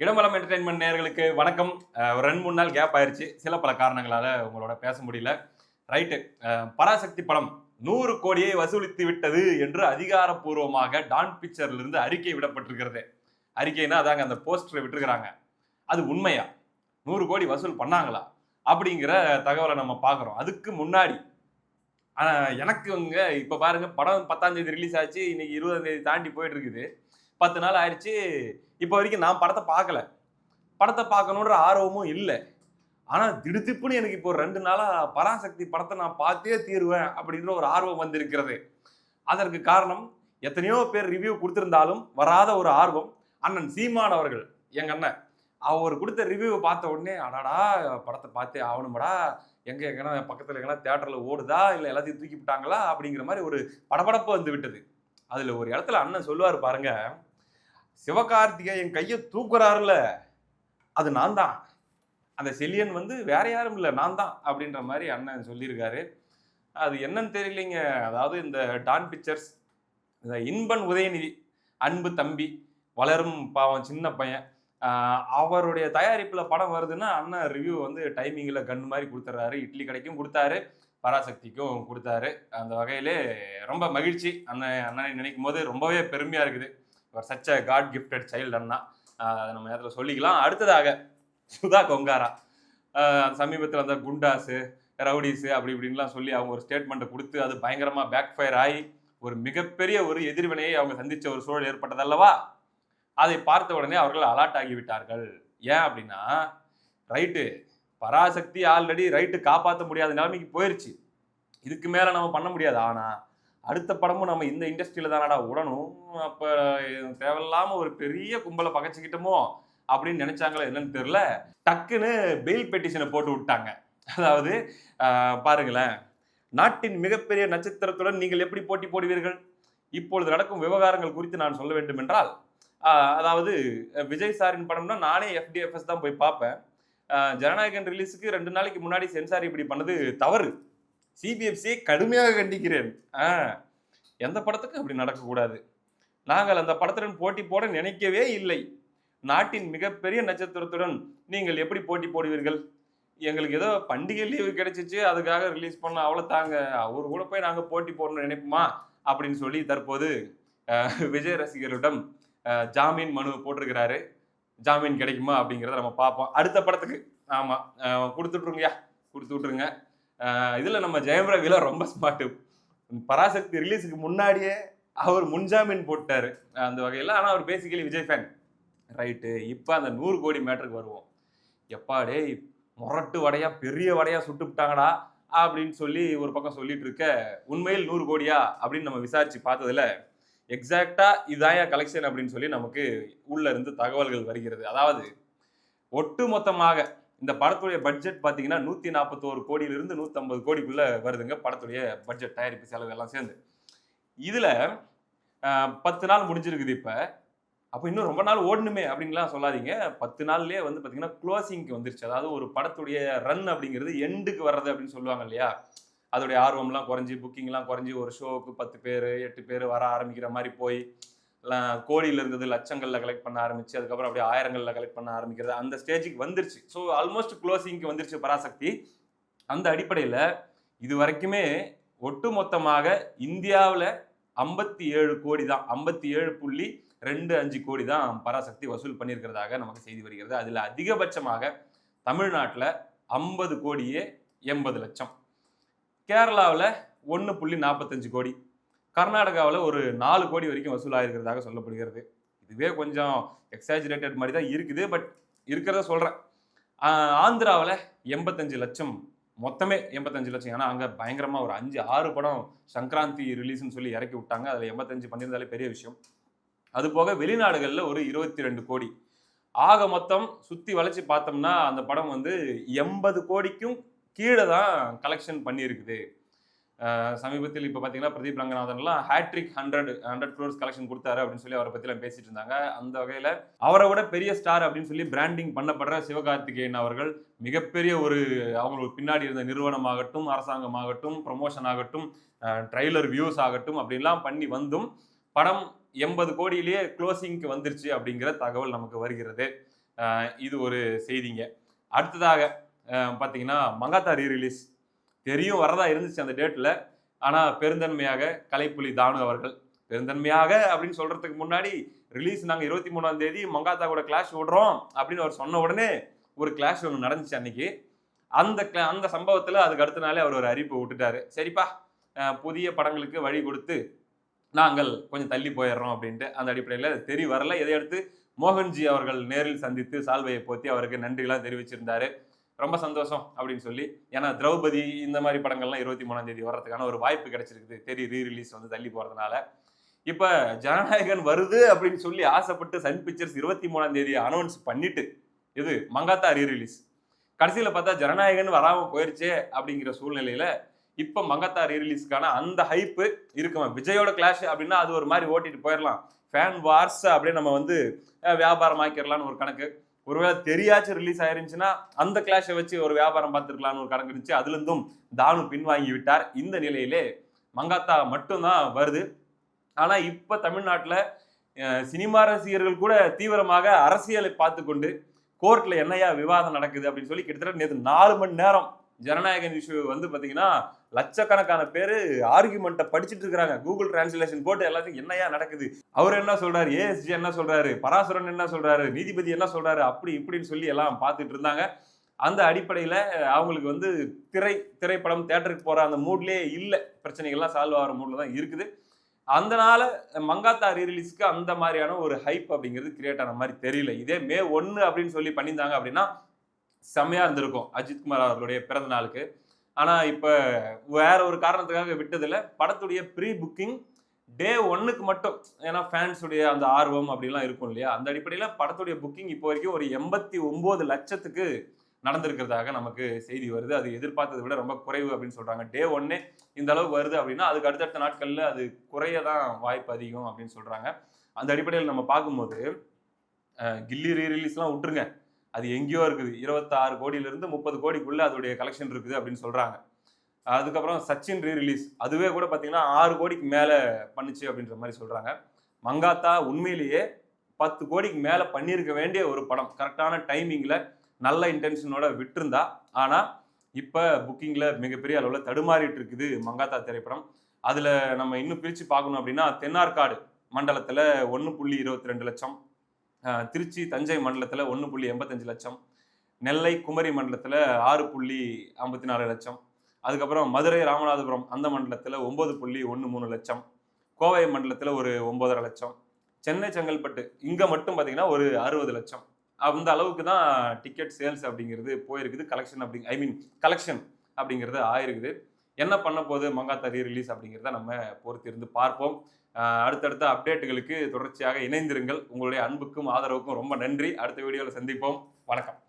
இடமலம் entertainment நேயர்களுக்கு வணக்கம். ஒரு 2, 3 நாள் கேப் ஆயிருச்சு. சில பல காரணங்களால உங்களோட பேச முடியல. ரைட்டு. பராசக்தி படம் 100 கோடியை வசூலித்து விட்டது என்று அதிகாரப்பூர்வமாக டான் பிக்சர்ல இருந்து அறிக்கை விடப்பட்டிருக்கிறது. அறிக்கைன்னா அதாங்க அந்த போஸ்டர் விட்டுருக்காங்க. அது உண்மையா? 100 கோடி வசூல் பண்ணாங்களா? அப்படிங்கிற தகவலை நம்ம பார்க்குறோம். அதுக்கு முன்னாடி எனக்குங்க இப்ப பாருங்க படம் 10ஆம் தேதி ரிலீஸ் ஆச்சு. இன்னைக்கு 20ஆம் தேதி தாண்டி போயிட்டு இருக்குது. 10 நாள் ஆயிடுச்சு. இப்ப வரைக்கும் நான் படத்த பார்க்கல. படத்த பார்க்கணுன்ற ஆர்வமும் இல்ல. ஆனா திடுதிப்புன்னு எனக்கு இப்போ 2 நாளா பராசக்தி படத்த நான் பார்த்தே தீருவேன் அப்படின்ற ஒரு ஆர்வம் வந்திருக்கிறது. அதற்கு காரணம் எத்தனையோ பேர் ரிவ்யூ குடுத்திருந்தாலும் வராத ஒரு ஆர்வம். அண்ணன் சீமான் அவர்கள், எங்க அண்ணன். அவர் குடுத்த ரிவ்யூவ பார்த்த உடனே, அடடா! படத்த பார்த்தே ஆவணும்டா. எங்கனா பக்கத்துல எங்கனா தியேட்டர்ல ஓடுதா? இல்ல எல்லாத்தையும் தூக்கி விட்டாங்களா? அப்படிங்கிற மாரி ஒரு படபடப்பு வந்து விட்டது. அதுல ஒரு இடத்துல அண்ணன் சொல்லுவாரு பாருங்க, சிவகார்த்திகேயன் கைய தூக்குறாருல்ல, அது நான் தான். அந்த செலியன் வந்து வேற யாரும் இல்ல, நான் தான் அப்படின்ற மாரி அண்ணன் சொல்லியிருக்காரு. அது என்னன்னு தெரியலைங்க. அதாவது இந்த டான் பிக்சர்ஸ், இந்த இன்பன் உதயநிதி, அன்பு தம்பி, வளரும் பாவம் சின்ன பையன். அவருடைய தயாரிப்புல படம் வருதுன்னா, அண்ணன் ரிவ்யூ வந்து டைமிங்ல கன் மாரி குடுத்துடுறாரு. இட்லி கடைக்கும் குடுத்தாரு, பராசக்திக்கும் குடுத்தாரு. அந்த வகையிலே ரொம்ப மகிழ்ச்சி. அண்ணனை நினைக்கும்போது ரொம்பவே பெருமையா இருக்குது. Such a god gifted child அண்ணா. அதை நம்ம நேரத்துல சொல்லிக்கலாம். அடுத்ததாக சுதா கொங்காரா. சமீபத்தில் அந்த குண்டாஸு, ரவுடிஸு அப்படி இப்படின்லாம் சொல்லி அவங்க ஒரு ஸ்டேட்மெண்ட்டை குடுத்து, அது பயங்கரமா பேக் ஃபயர் ஆயி, ஒரு மிகப்பெரிய ஒரு எதிர்வினையை அவங்க சந்திச்ச ஒரு சூழல் ஏற்பட்டதல்லவா? அதை பார்த்த உடனே அவர்கள் அலர்ட் ஆகிவிட்டார்கள். ஏன் அப்படின்னா, ரைட்டு பராசக்தி ஆல்ரெடி ரைட்டு காப்பாத்த முடியாத நிலைமைக்கு போயிருச்சு. இதுக்கு மேல நம்ம பண்ண முடியாது. ஆனா, அடுத்த படமும் நம்ம இந்த இண்டஸ்ட்ரியில தானடா உடணும். அப்ப தேவையில்லாம ஒரு பெரிய கும்பல பகச்சுக்கிட்டோமோ அப்படின்னு நினைச்சாங்களோ என்னன்னு தெரியல. டக்குன்னு பெயில் பெட்டிஷனை போட்டு விட்டாங்க. அதாவது பாருங்களேன், நாட்டின் மிகப்பெரிய நட்சத்திரத்துடன் நீங்கள் எப்படி போட்டி போடுவீர்கள்? இப்பொழுது நடக்கும் விவகாரங்கள் குறித்து நான் சொல்ல வேண்டும் என்றால், அதாவது விஜய் சாரின் படம்னா நானே எஃப்டிஎஃப்எஸ் தான் போய் பார்ப்பேன். ஜனநாயகன் ரிலீஸுக்கு 2 நாளைக்கு முன்னாடி சென்சார் இப்படி பண்ணது தவறு. சிபிஎஃப்சியை கடுமையாக கண்டிக்கிறேன். எந்த படத்துக்கும் அப்படி நடக்கக்கூடாது. நாங்கள் அந்த படத்துடன் போட்டி போட நினைக்கவே இல்லை. நாட்டின் மிகப்பெரிய நட்சத்திரத்துடன் நீங்கள் எப்படி போட்டி போடுவீர்கள்? எங்களுக்கு ஏதோ பண்டிகை லீவு கிடைச்சிச்சு, அதுக்காக ரிலீஸ் பண்ண அவ்வளோதாங்க. அவரு கூட போய் நாங்க போட்டி போடணும்னு நினைப்போமா? அப்படின்னு சொல்லி தற்போது விஜய் ரசிகர்களிடம் ஜாமீன் மனு போட்டிருக்கிறாரு. ஜாமீன் கிடைக்குமா அப்படிங்கிறத நம்ம பார்ப்போம். அடுத்த படத்துக்கு ஆமா குடுத்து விட்டுருங்கய்யா, குடுத்து விட்டுருங்க. இதுல நம்ம ஜெயம் ரவிலாம் ரொம்ப ஸ்மார்ட். பராசக்தி ரிலீஸுக்கு முன்னாடியே அவர் முன்ஜாமீன் போட்டாரு. அந்த வகையில. ஆனா அவர் பேசிக்கலி விஜய் ஃபேன். ரைட்டு. இப்ப அந்த 100 கோடி மேட்டருக்கு வருவோம். எப்பா டேய் மொரட்டு வடையா, பெரிய வடையா சுட்டுப்புட்டாங்கடா அப்படின்னு சொல்லி ஒரு பக்கம் சொல்லிட்டு இருக்க, உண்மையில் 100 கோடியா அப்படின்னு நம்ம விசாரிச்சு பார்த்ததுல, எக்ஸாக்ட்டா இதான்யா கலெக்ஷன் அப்படின்னு சொல்லி நமக்கு உள்ள இருந்து தகவல்கள் வருகிறது. அதாவது ஒட்டுமொத்தமாக இந்த படத்துடைய பட்ஜெட் பார்த்தீங்கன்னா 141 கோடியிலிருந்து 150 கோடிக்குள்ள வருதுங்க. படத்துடைய பட்ஜெட், தயாரிப்பு செலவு எல்லாம் சேர்ந்து. இதுல 10 நாள் முடிஞ்சிருக்குது இப்ப. அப்ப இன்னும் ரொம்ப நாள் ஓடணுமே அப்படின்லாம் சொல்லாதீங்க. 10 நாள்லயே வந்து பார்த்தீங்கன்னா, குளோசிங்க்கு வந்துருச்சு. அதாவது ஒரு படத்துடைய ரன் அப்படிங்கிறது எண்டுக்கு வர்றது அப்படின்னு சொல்லுவாங்க இல்லையா? அதோடைய ஆர்வம்லாம் குறைஞ்சு, புக்கிங்லாம் குறைஞ்சு ஒரு ஷோவுக்கு 10 பேரு, 8 பேரு வர ஆரம்பிக்கிற மாரி போய், கோடியில இருந்தது லட்சங்கள்ல கலெக்ட் பண்ண ஆரம்பிச்சு, அதுக்கப்புறம் அப்படியே ஆயிரங்கள்ல கலெக்ட் பண்ண ஆரம்பிக்கிறது. அந்த ஸ்டேஜ்க்கு வந்துருச்சு. ஸோ ஆல்மோஸ்ட் குளோசிங்க்கு வந்துருச்சு பராசக்தி. அந்த அடிப்படையில இதுவரைக்குமே ஒட்டுமொத்தமாக இந்தியாவுல 57 கோடி தான். 57.25 கோடி தான் பராசக்தி வசூல் பண்ணியிருக்கிறதாக நமக்கு செய்தி வருகிறது. அதுல அதிகபட்சமாக தமிழ்நாட்டுல 50 கோடியே 80 லட்சம். கேரளாவுல 1.45 கோடி. கர்நாடகாவுல ஒரு 4 கோடி வரைக்கும் வசூலாயிருக்கிறதாக சொல்லப்படுகிறது. இதுவே கொஞ்சம் எக்ஸாஜரேட்டட் மாரி தான் இருக்குது. பட் இருக்கிறத சொல்றேன். ஆந்திராவுல 85 லட்சம். மொத்தமே 85 லட்சம். ஏன்னா அங்க பயங்கரமா ஒரு 5, 6 படம் சங்கராந்தி ரிலீஸ்ன்னு சொல்லி இறக்கி விட்டாங்க. அதுல 85 பண்ணியிருந்தாலே பெரிய விஷயம். அது போக வெளிநாடுகள்ல ஒரு 22 கோடி. ஆக மொத்தம் சுத்தி வளைச்சு பார்த்தோம்னா, அந்த படம் வந்து 80 கோடிக்கும் கீழ தான் கலெக்ஷன் பண்ணியிருக்குது. சமீபத்தில் இப்ப பார்த்தீங்கன்னா, பிரதீப் ரங்கநாதன்லாம் ஹேட்ரிக் 100 க்ரோர்ஸ் கலெக்ஷன் குடுத்தாரு அப்படின்னு சொல்லி அவர பத்திலாம் பேசிட்டு இருந்தாங்க. அந்த வகையில அவர விட பெரிய ஸ்டார் அப்படின்னு சொல்லி பிராண்டிங் பண்ணப்படுற சிவகார்த்திகேயன் அவர்கள் மிகப்பெரிய ஒரு அவங்களுக்கு பின்னாடி இருந்த நிறுவனமாகட்டும், அரசாங்கமாகட்டும், ப்ரமோஷன் ஆகட்டும், ட்ரெய்லர் வியூஸ் ஆகட்டும் அப்படின்லாம் பண்ணி வந்தும் படம் 80 கோடியிலேயே க்ளோசிங்க்கு வந்துருச்சு அப்படிங்கிற தகவல் நமக்கு வருகிறது. இது ஒரு செய்திங்க. அடுத்ததாக பார்த்தீங்கன்னா மங்காத்தா ரீ-ரிலீஸ் தெரியும் வரதா இருந்துச்சு அந்த டேட்ல. ஆனா பெருந்தன்மையாக கலைப்புலி தானு அவர்கள் பெருந்தன்மையாக அப்படின்னு சொல்றதுக்கு முன்னாடி ரிலீஸ் நாங்க 23ஆம் தேதி மங்காத்தா கூட கிளாஷ் விடுறோம் அப்படின்னு அவர் சொன்ன உடனே ஒரு கிளாஷ் ஒன்று நடந்துச்சு அன்னைக்கு. அந்த சம்பவத்துல அதுக்கு அடுத்த நாளே அவர் ஒரு அறிவிப்பு விட்டுட்டாரு. சரிப்பா புதிய படங்களுக்கு வழி கொடுத்து நாங்கள் கொஞ்சம் தள்ளி போயிடுறோம் அப்படின்ட்டு. அந்த அடிப்படையில தெரிய வரல. இதையடுத்து மோகன்ஜி அவர்கள் நேரில் சந்தித்து சால்வையை போத்தி அவருக்கு நன்றிலாம் தெரிவிச்சிருந்தாரு. ரொம்ப சந்தோஷம் அப்படின்னு சொல்லி. ஏன்னா திரௌபதி இந்த மாதிரி படங்கள்லாம் 23ஆம் தேதி வர்றதுக்கான ஒரு வாய்ப்பு கிடைச்சிருக்குது. ரீ-ரிலீஸ் வந்து தள்ளி போறதுனால. இப்ப ஜனநாயகன் வருது அப்படின்னு சொல்லி ஆசைப்பட்டு சன் பிக்சர்ஸ் 23ஆம் தேதி அனௌன்ஸ் பண்ணிட்டு இது மங்காத்தா ரீ-ரிலீஸ். கடைசியில பார்த்தா ஜனநாயகன் வராம போயிருச்சே அப்படிங்கிற சூழ்நிலையில இப்ப மங்காத்தா ரீ-ரிலீஸ்க்கான அந்த ஹைப்பு இருக்குமா. விஜயோட கிளாஷ் அப்படின்னா அது ஒரு மாதிரி ஓட்டிட்டு போயிடலாம். ஃபேன் வார்ஸ் அப்படியே நம்ம வந்து வியாபாரம் ஆக்கிடலாம்னு ஒரு கணக்கு. ஒருவேளை தெரியாச்சும் ரிலீஸ் ஆயிருந்துச்சுன்னா அந்த கிளாஷை வச்சு ஒரு வியாபாரம் பார்த்துருக்கலாம்னு ஒரு கணக்கு இருந்துச்சு. அதுல இருந்தும் தானு பின்வாங்கி விட்டார். இந்த நிலையிலே மங்காத்தா மட்டும்தான் வருது. ஆனா இப்ப தமிழ்நாட்டுல சினிமா ரசிகர்கள் கூட தீவிரமாக அரசியலை பார்த்து கொண்டு கோர்ட்ல என்னையா விவாதம் நடக்குது அப்படின்னு சொல்லி கிட்டத்தட்ட நேற்று 4 மணி நேரம் ஜனநாயகன் இஷ்யூ வந்து பாத்தீங்கன்னா லட்சக்கணக்கான பேரு ஆர்குமெண்ட்டை படிச்சுட்டு இருக்காங்க. கூகுள் டிரான்ஸ்லேஷன் போட்டு எல்லாத்தையும் என்னையா நடக்குது, அவர் என்ன சொல்றாரு, ஏஎஸ்ஜி என்ன சொல்றாரு, பராசுரன் என்ன சொல்றாரு, நீதிபதி என்ன சொல்றாரு, அப்படி இப்படின்னு சொல்லி எல்லாம் பார்த்துட்டு இருந்தாங்க. அந்த அடிப்படையில அவங்களுக்கு வந்து திரைப்படம் தியேட்டருக்கு போற அந்த மூட்லயே இல்ல. பிரச்சனைகள்லாம் சால்வ் ஆகிற மூட்ல தான் இருக்குது. அதனால மங்காத்தா ரீ-ரிலீஸ்க்கு அந்த மாதிரியான ஒரு ஹைப் அப்படிங்கிறது கிரியேட் ஆன மாதிரி தெரியல. இதே மே 1 அப்படின்னு சொல்லி பண்ணியிருந்தாங்க அப்படின்னா செம்மையா இருந்திருக்கும் அஜித்குமார் அவர்களுடைய பிறந்த நாளுக்கு. ஆனா இப்ப வேற ஒரு காரணத்துக்காக விட்டதுல படத்துடைய ப்ரீ புக்கிங் டே 1க்கு மட்டும். ஏன்னா ஃபேன்ஸ் உடைய அந்த ஆர்வம் அப்படிலாம் இருக்கும் இல்லையா. அந்த அடிப்படையில படத்துடைய புக்கிங் இப்போ வரைக்கும் ஒரு 89 லட்சத்துக்கு நடந்திருக்கிறதாக நமக்கு செய்தி வருது. அது எதிர்பார்த்ததை விட ரொம்ப குறைவு அப்படின்னு சொல்றாங்க. டே 1 இந்த அளவுக்கு வருது அப்படின்னா அதுக்கு அடுத்தடுத்த நாட்கள்ல அது குறைய தான் வாய்ப்பு அதிகம் அப்படின்னு சொல்றாங்க. அந்த அடிப்படையில் நம்ம பார்க்கும்போது கில்லி ரீ-ரிலீஸ்லாம் விட்டுருங்க. அது எங்கேயோ இருக்குது. 26 கோடியிலிருந்து 30 கோடிக்குள்ள அதோடைய கலெக்ஷன் இருக்குது அப்படின்னு சொல்றாங்க. அதுக்கப்புறம் சச்சின் ரீ-ரிலீஸ் அதுவே கூட பார்த்தீங்கன்னா 6 கோடிக்கு மேல பண்ணுச்சு அப்படின்ற மாதிரி சொல்றாங்க. மங்காத்தா உண்மையிலேயே 10 கோடிக்கு மேல பண்ணியிருக்க வேண்டிய ஒரு படம். கரெக்டான டைமிங்ல நல்ல இன்டென்ஷனோட விட்டிருந்தா. ஆனா இப்ப புக்கிங்ல மிகப்பெரிய அளவுல தடுமாறிட்டு இருக்குது மங்காத்தா திரைப்படம். அதுல நம்ம இன்னும் பிரிச்சு பார்க்கணும் அப்படின்னா தென்னார்காடு மண்டலத்துல 1.22 லட்சம், திருச்சி தஞ்சை மண்டலத்துல 1.85 லட்சம், நெல்லை குமரி மண்டலத்துல 6.54 லட்சம், அதுக்கப்புறம் மதுரை ராமநாதபுரம் அந்த மண்டலத்துல 9.13 லட்சம், கோவை மண்டலத்துல ஒரு 9.5 லட்சம், சென்னை செங்கல்பட்டு இங்க மட்டும் பாத்தீங்கன்னா ஒரு 60 லட்சம். அந்த அளவுக்கு தான் டிக்கெட் சேல்ஸ் அப்படிங்கிறது போயிருக்குது. கலெக்ஷன் அப்படிங்கிறது ஆயிருக்குது. என்ன பண்ண போகுது மங்காத்தா ரீ-ரிலீஸ் அப்படிங்கிறத நம்ம பொறுத்து இருந்து பார்ப்போம். அடுத்தடுத்த அப்டேட்டுகளுக்கு தொடர்ச்சியாக இணைந்திருங்கள். உங்களுடைய அன்புக்கும் ஆதரவுக்கும் ரொம்ப நன்றி. அடுத்த வீடியோவில் சந்திப்போம். வணக்கம்.